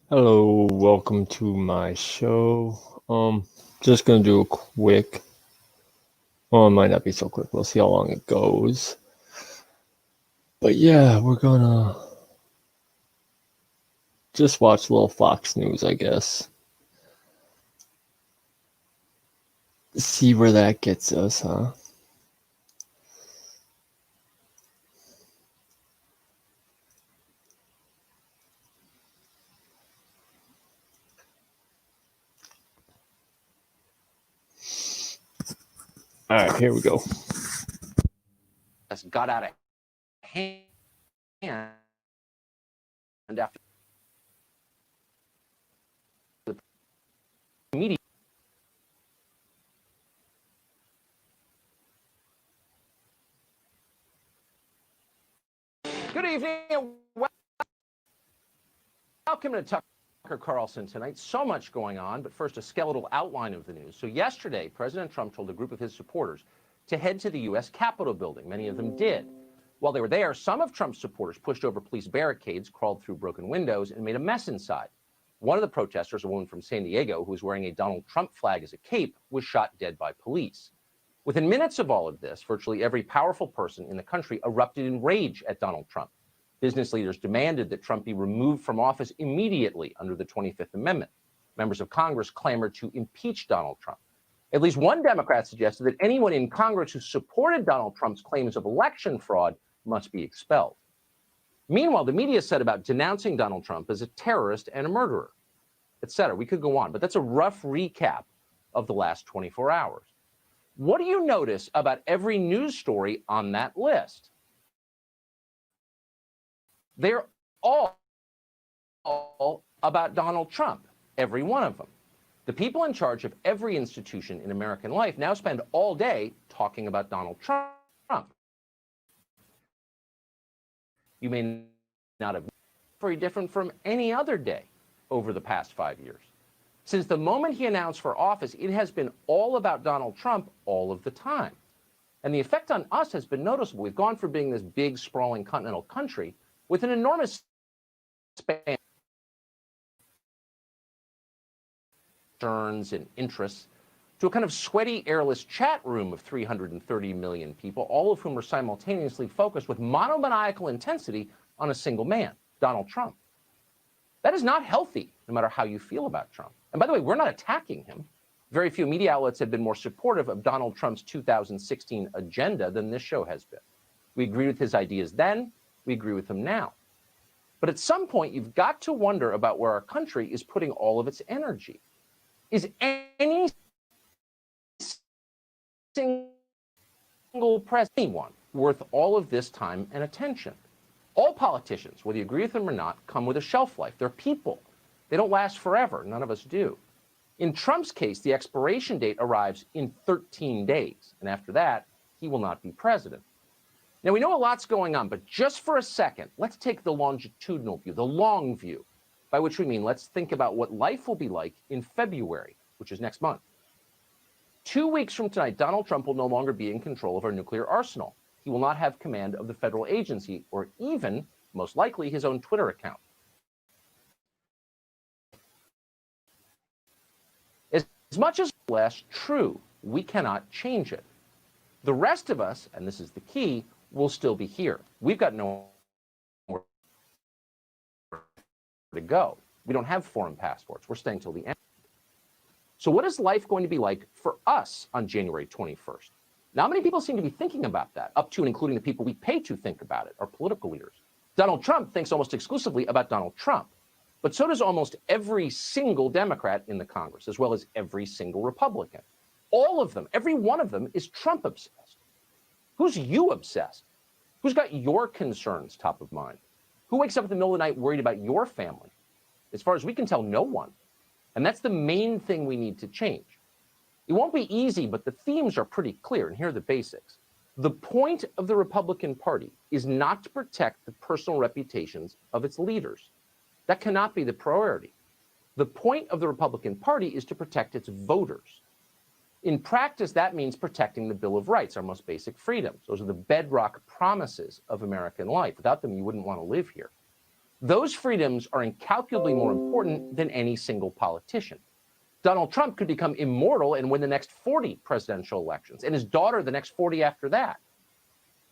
Hello, welcome to my show. Just gonna do a quick, well, it might not be so quick. We'll see how long it goes. But yeah, we're gonna just watch a little Fox News, I guess. See where that gets us, huh? All right, here we go. Got out of hand after the media. Good evening and welcome to Tucker Carlson tonight. So much going on, but first a skeletal outline of the news. So yesterday, President Trump told a group of his supporters to head to the U.S. Capitol building. Many of them did. While they were there, some of Trump's supporters pushed over police barricades, crawled through broken windows, and made a mess inside. One of the protesters, a woman from San Diego who was wearing a Donald Trump flag as a cape, was shot dead by police. Within minutes of all of this, virtually every powerful person in the country erupted in rage at Donald Trump. Business leaders demanded that Trump be removed from office immediately under the 25th Amendment. Members of Congress clamored to impeach Donald Trump. At least one Democrat suggested that anyone in Congress who supported Donald Trump's claims of election fraud must be expelled. Meanwhile, the media said about denouncing Donald Trump as a terrorist and a murderer, etc. We could go on, but that's a rough recap of the last 24 hours. What do you notice about every news story on that list? They're all about Donald Trump, every one of them. The people in charge of every institution in American life now spend all day talking about Donald Trump. You may not have very different from any other day over the past 5 years. Since the moment he announced for office, it has been all about Donald Trump all of the time. And the effect on us has been noticeable. We've gone from being this big, sprawling continental country with an enormous span concerns and interests to a kind of sweaty, airless chat room of 330 million people, all of whom are simultaneously focused with monomaniacal intensity on a single man, Donald Trump. That is not healthy, no matter how you feel about Trump. And by the way, we're not attacking him. Very few media outlets have been more supportive of Donald Trump's 2016 agenda than this show has been. We agree with his ideas then, we agree with them now. But at some point, you've got to wonder about where our country is putting all of its energy. Is any single president, anyone, worth all of this time and attention? All politicians, whether you agree with them or not, come with a shelf life. They're people. They don't last forever. None of us do. In Trump's case, the expiration date arrives in 13 days. And after that, he will not be president. Now, we know a lot's going on, but just for a second, let's take the longitudinal view, the long view, by which we mean let's think about what life will be like in February, which is next month. 2 weeks from tonight, Donald Trump will no longer be in control of our nuclear arsenal. He will not have command of the federal agency or even, most likely, his own Twitter account. As much as less true, we cannot change it. The rest of us, and this is the key, will still be here. We've got nowhere to go. We don't have foreign passports. We're staying till the end. So what is life going to be like for us on January 21st? Not many people seem to be thinking about that, up to and including the people we pay to think about it, our political leaders. Donald Trump thinks almost exclusively about Donald Trump, but so does almost every single Democrat in the Congress, as well as every single Republican. All of them, every one of them is Trump obsessed. Who's you obsessed? Who's got your concerns top of mind? Who wakes up in the middle of the night worried about your family? As far as we can tell, no one. And that's the main thing we need to change. It won't be easy, but the themes are pretty clear, and here are the basics. The point of the Republican Party is not to protect the personal reputations of its leaders. That cannot be the priority. The point of the Republican Party is to protect its voters. In practice, that means protecting the Bill of Rights, our most basic freedoms. Those are the bedrock promises of American life. Without them, you wouldn't want to live here. Those freedoms are incalculably more important than any single politician. Donald Trump could become immortal and win the next 40 presidential elections, and his daughter the next 40 after that.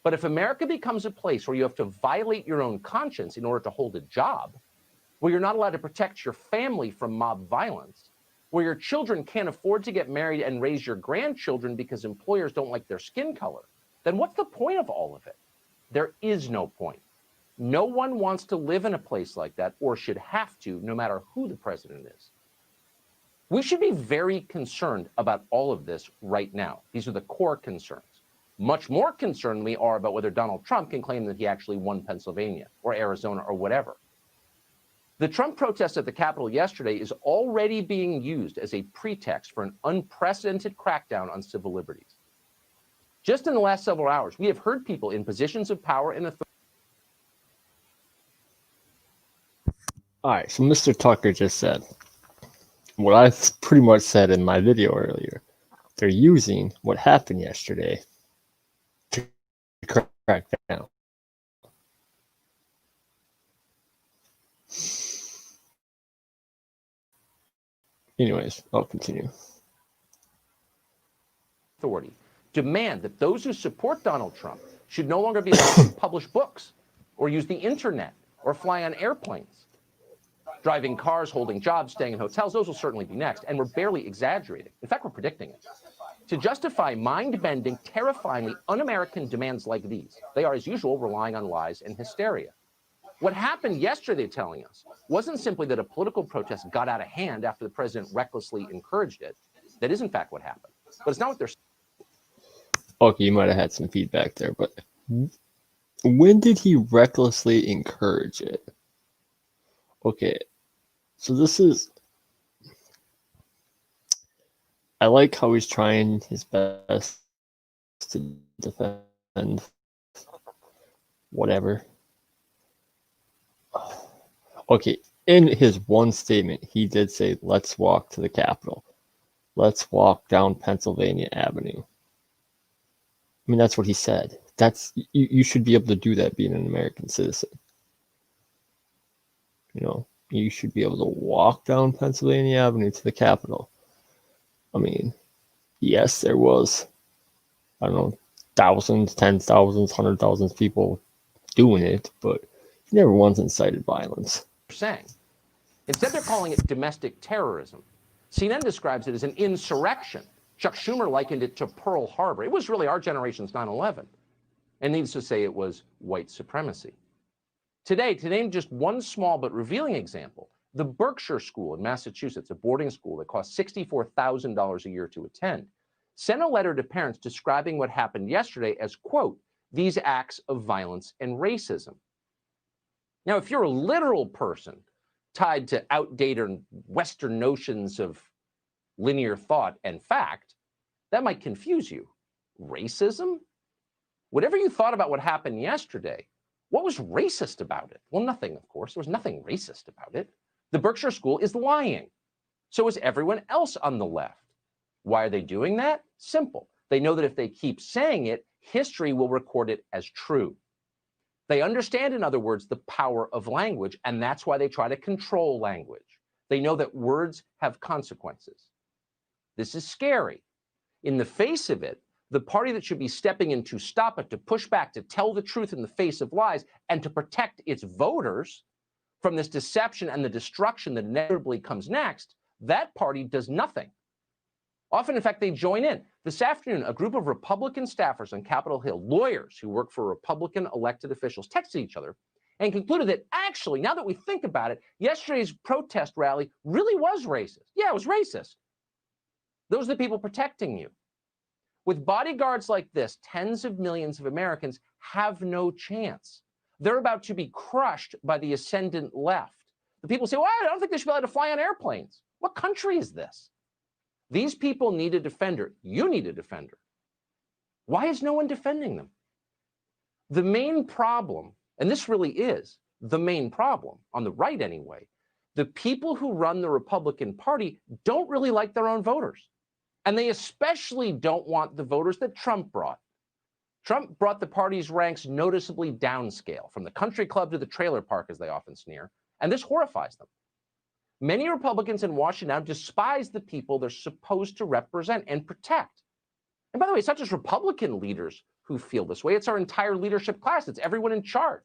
But if America becomes a place where you have to violate your own conscience in order to hold a job, where you're not allowed to protect your family from mob violence, where your children can't afford to get married and raise your grandchildren because employers don't like their skin color, then what's the point of all of it? There is no point. No one wants to live in a place like that, or should have to, no matter who the president is. We should be very concerned about all of this right now. These are the core concerns. Much more concerned we are about whether Donald Trump can claim that he actually won Pennsylvania or Arizona or whatever. The Trump protest at the Capitol yesterday is already being used as a pretext for an unprecedented crackdown on civil liberties. Just in the last several hours, we have heard people in positions of power and authority. All right, so Mr. Tucker just said what I pretty much said in my video earlier. They're using what happened yesterday to crack down. Anyways, I'll continue. Authority demand that those who support Donald Trump should no longer be allowed to publish books or use the internet or fly on airplanes. Driving cars, holding jobs, staying in hotels, those will certainly be next, and we're barely exaggerating. In fact, we're predicting it. To justify mind-bending, terrifyingly un-American demands like these, they are, as usual, relying on lies and hysteria. What happened yesterday, they're telling us, wasn't simply that a political protest got out of hand after the president recklessly encouraged it. That is, in fact, what happened. But it's not what they're saying. Okay, you might have had some feedback there, but when did he recklessly encourage it? Okay, so this is... I like how he's trying his best to defend whatever. Okay, in his one statement, he did say, let's walk to the Capitol. Let's walk down Pennsylvania Avenue. I mean, that's what he said. You should be able to do that being an American citizen. You know, you should be able to walk down Pennsylvania Avenue to the Capitol. I mean, yes, there was, I don't know, thousands, tens of thousands, 100,000 people doing it, but he never once incited violence. Saying. Instead, they're calling it domestic terrorism. CNN describes it as an insurrection. Chuck Schumer likened it to Pearl Harbor. It was really our generation's 9/11. And needless to say, it was white supremacy. Today, to name just one small but revealing example, the Berkshire School in Massachusetts, a boarding school that costs $64,000 a year to attend, sent a letter to parents describing what happened yesterday as, quote, these acts of violence and racism. Now, if you're a literal person tied to outdated Western notions of linear thought and fact, that might confuse you. Racism? Whatever you thought about what happened yesterday, what was racist about it? Well, nothing, of course. There was nothing racist about it. The Berkshire School is lying. So is everyone else on the left. Why are they doing that? Simple. They know that if they keep saying it, history will record it as true. They understand, in other words, the power of language, and that's why they try to control language. They know that words have consequences. This is scary. In the face of it, the party that should be stepping in to stop it, to push back, to tell the truth in the face of lies, and to protect its voters from this deception and the destruction that inevitably comes next, that party does nothing. Often, in fact, they join in. This afternoon, a group of Republican staffers on Capitol Hill, lawyers who work for Republican elected officials, texted each other and concluded that actually, now that we think about it, yesterday's protest rally really was racist. Yeah, it was racist. Those are the people protecting you. With bodyguards like this, tens of millions of Americans have no chance. They're about to be crushed by the ascendant left. The people say, well, I don't think they should be allowed to fly on airplanes. What country is this? These people need a defender. You need a defender. Why is no one defending them? The main problem, and this really is the main problem, on the right anyway, the people who run the Republican Party don't really like their own voters. And they especially don't want the voters that Trump brought. Trump brought the party's ranks noticeably downscale, from the country club to the trailer park, as they often sneer, and this horrifies them. Many Republicans in Washington now despise the people they're supposed to represent and protect. And by the way, it's not just Republican leaders who feel this way. It's our entire leadership class. It's everyone in charge.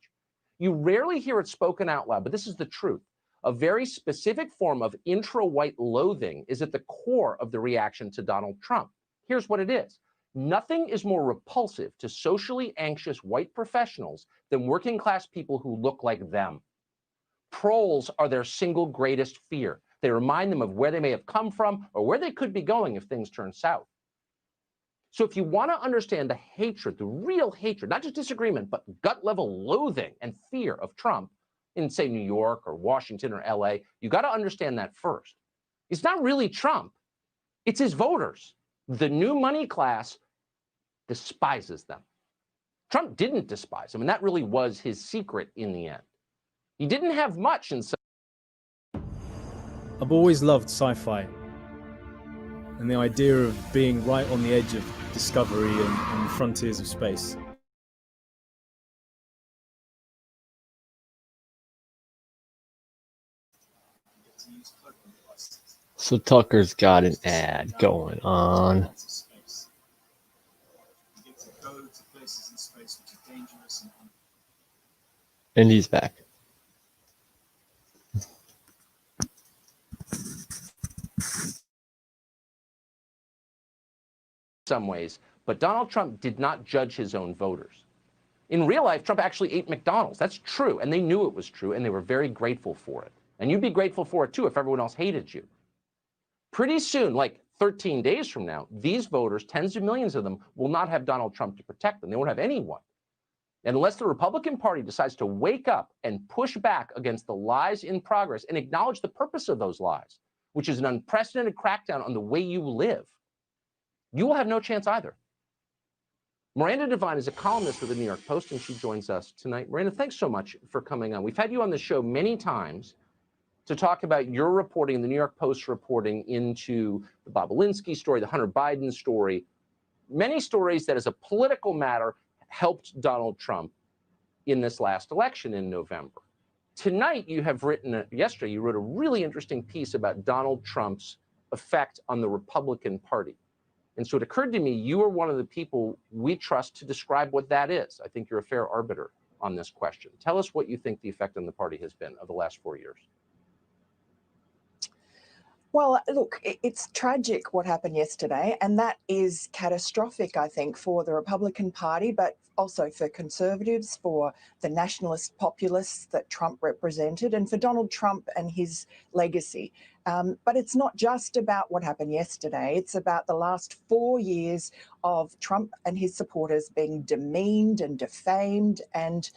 You rarely hear it spoken out loud, but this is the truth. A very specific form of intra-white loathing is at the core of the reaction to Donald Trump. Here's what it is. Nothing is more repulsive to socially anxious white professionals than working class people who look like them. Proles are their single greatest fear. They remind them of where they may have come from or where they could be going if things turn south. So if you want to understand the hatred, the real hatred, not just disagreement, but gut level loathing and fear of Trump in, say, New York or Washington or LA, you got to understand that first. It's not really Trump. It's his voters. The new money class despises them. Trump didn't despise them, and that really was his secret in the end. He didn't have much in. I've always loved sci-fi and the idea of being right on the edge of discovery and the frontiers of space. So Tucker's got an ad going on. And he's back. Some ways, but Donald Trump did not judge his own voters. In real life, Trump actually ate McDonald's. That's true, and they knew it was true, and they were very grateful for it. And you'd be grateful for it too if everyone else hated you. Pretty soon, like 13 days from now, these voters, tens of millions of them, will not have Donald Trump to protect them. They won't have anyone. And unless the Republican Party decides to wake up and push back against the lies in progress and acknowledge the purpose of those lies, which is an unprecedented crackdown on the way you live, you will have no chance either. Miranda Devine is a columnist for the New York Post, and she joins us tonight. Miranda, thanks so much for coming on. We've had you on the show many times to talk about your reporting, the New York Post reporting into the Bobulinski story, the Hunter Biden story, many stories that as a political matter helped Donald Trump in this last election in November. Tonight, you have written, yesterday, you wrote a really interesting piece about Donald Trump's effect on the Republican Party. And so it occurred to me, you are one of the people we trust to describe what that is. I think you're a fair arbiter on this question. Tell us what you think the effect on the party has been of the last 4 years. Well, look, it's tragic what happened yesterday, and that is catastrophic, I think, for the Republican Party, but also for conservatives, for the nationalist populists that Trump represented, and for Donald Trump and his legacy. But it's not just about what happened yesterday. It's about the last 4 years of Trump and his supporters being demeaned and defamed, and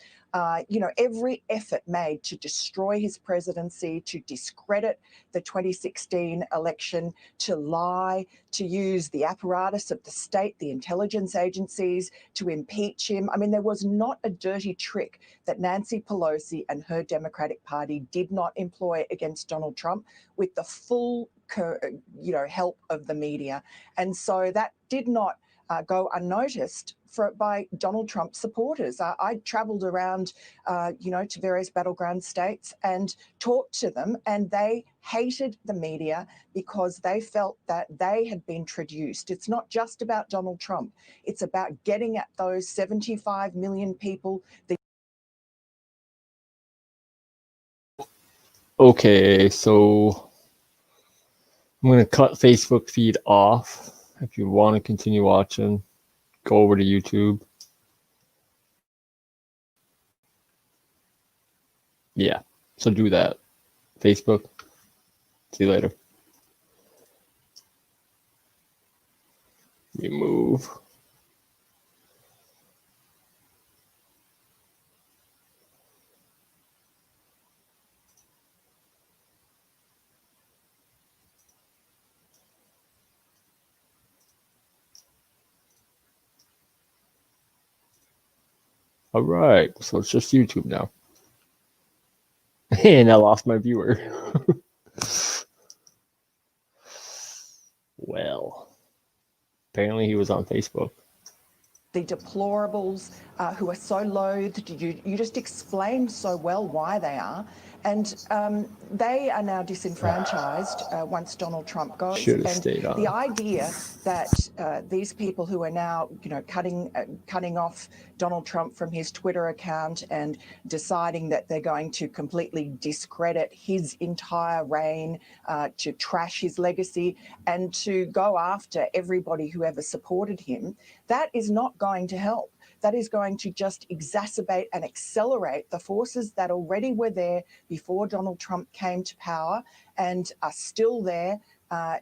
every effort made to destroy his presidency, to discredit the 2016 election, to lie, to use the apparatus of the state, the intelligence agencies, to impeach him. I mean, there was not a dirty trick that Nancy Pelosi and her Democratic Party did not employ against Donald Trump with the full help of the media. And so that did not go unnoticed by Donald Trump supporters. I traveled around, to various battleground states and talked to them, and they hated the media because they felt that they had been traduced. It's not just about Donald Trump. It's about getting at those 75 million people. Okay, so I'm going to cut Facebook feed off. If you want to continue watching, go over to YouTube. Yeah, so do that. Facebook. See you later. Remove. All right, so it's just YouTube now. And I lost my viewer. Well, apparently he was on Facebook. the deplorables who are so loathed. You just explained so well why they are. And they are now disenfranchised once Donald Trump goes. Should have And stayed on. the idea that these people who are now, cutting off Donald Trump from his Twitter account and deciding that they're going to completely discredit his entire reign, to trash his legacy, and to go after everybody who ever supported him, that is not going to help. That is going to just exacerbate and accelerate the forces that already were there before Donald Trump came to power and are still there,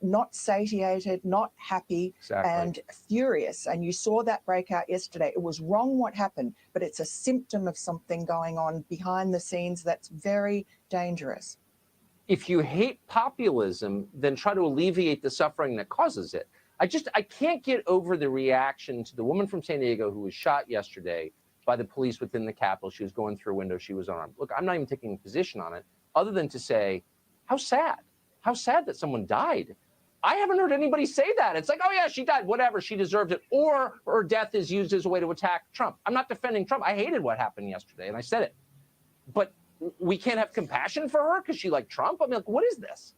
not satiated, not happy, and furious. And you saw that breakout yesterday. It was wrong what happened, but it's a symptom of something going on behind the scenes that's very dangerous. If you hate populism, then try to alleviate the suffering that causes it. I can't get over the reaction to the woman from San Diego who was shot yesterday by the police within the Capitol. She was going through a window. She was armed. Look, I'm not even taking a position on it other than to say, how sad that someone died. I haven't heard anybody say that. It's like, oh yeah, she died, whatever, she deserved it. Or her death is used as a way to attack Trump. I'm not defending Trump. I hated what happened yesterday, and I said it. But we can't have compassion for her because she liked Trump? I mean, like, what is this?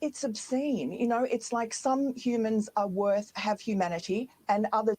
It's obscene. It's like some humans have humanity and others.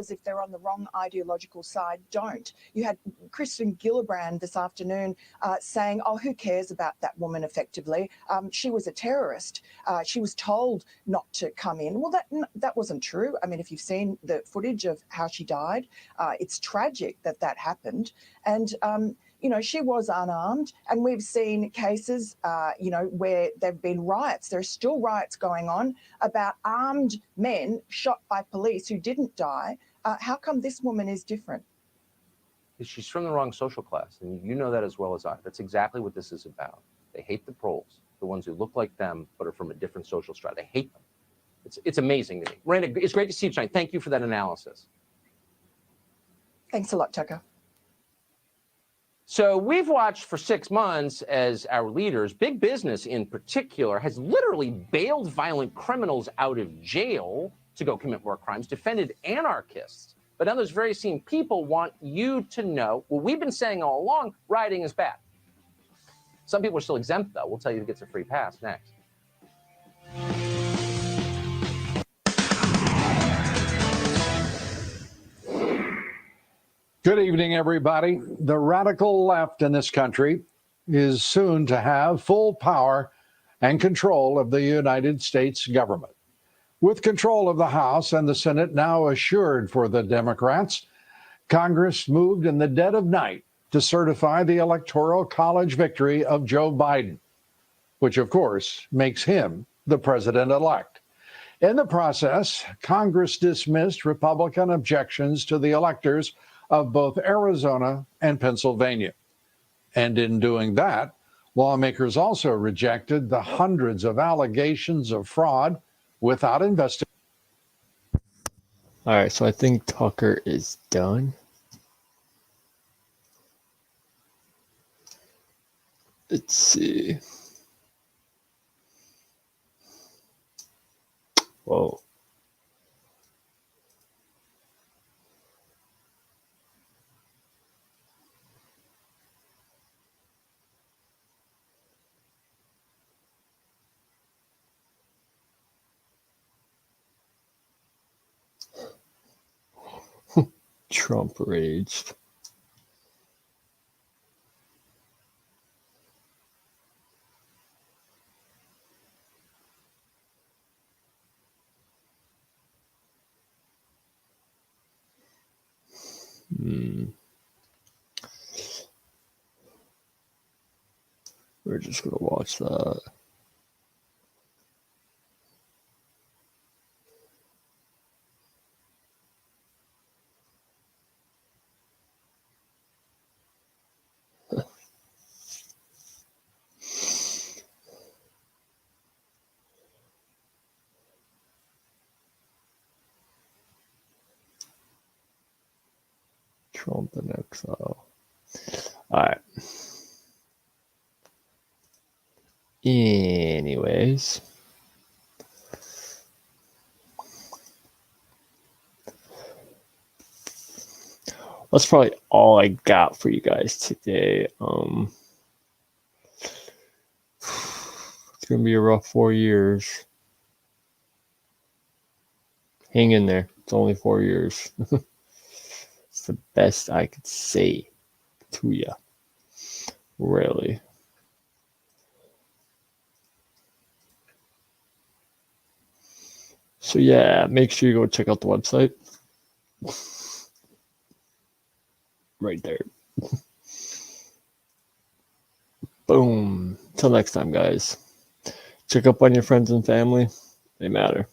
If they're on the wrong ideological side, don't. You had Kristen Gillibrand this afternoon saying, oh, who cares about that woman effectively? She was a terrorist. She was told not to come in. Well, that wasn't true. I mean, if you've seen the footage of how she died, it's tragic that happened. And she was unarmed, and we've seen cases, where there've been riots. There are still riots going on about armed men shot by police who didn't die. How come this woman is different? She's from the wrong social class, and you know that as well as I. That's exactly what this is about. They hate the proles, the ones who look like them but are from a different social strata. They hate them. It's amazing to me. Miranda, it's great to see you tonight. Thank you for that analysis. Thanks a lot, Tucker. So we've watched for 6 months as our leaders, big business in particular, has literally bailed violent criminals out of jail to go commit more crimes, defended anarchists. But now those very same people want you to know what we've been saying all along: rioting is bad. Some people are still exempt, though. We'll tell you who gets a free pass next. Good evening, everybody. The radical left in this country is soon to have full power and control of the United States government. With control of the House and the Senate now assured for the Democrats, Congress moved in the dead of night to certify the Electoral College victory of Joe Biden, which, of course, makes him the president-elect. In the process, Congress dismissed Republican objections to the electors of both Arizona and Pennsylvania. And in doing that, lawmakers also rejected the hundreds of allegations of fraud without investigation. All right, so I think Tucker is done. Let's see. Whoa. Trump raged. We're just gonna watch that. Trump in exile. All right. Anyways. That's probably all I got for you guys today. It's gonna be a rough 4 years. Hang in there. It's only 4 years. It's the best I could say to you. Really. So yeah, make sure you go check out the website. Right there. Boom. Till next time, guys. Check up on your friends and family. They matter.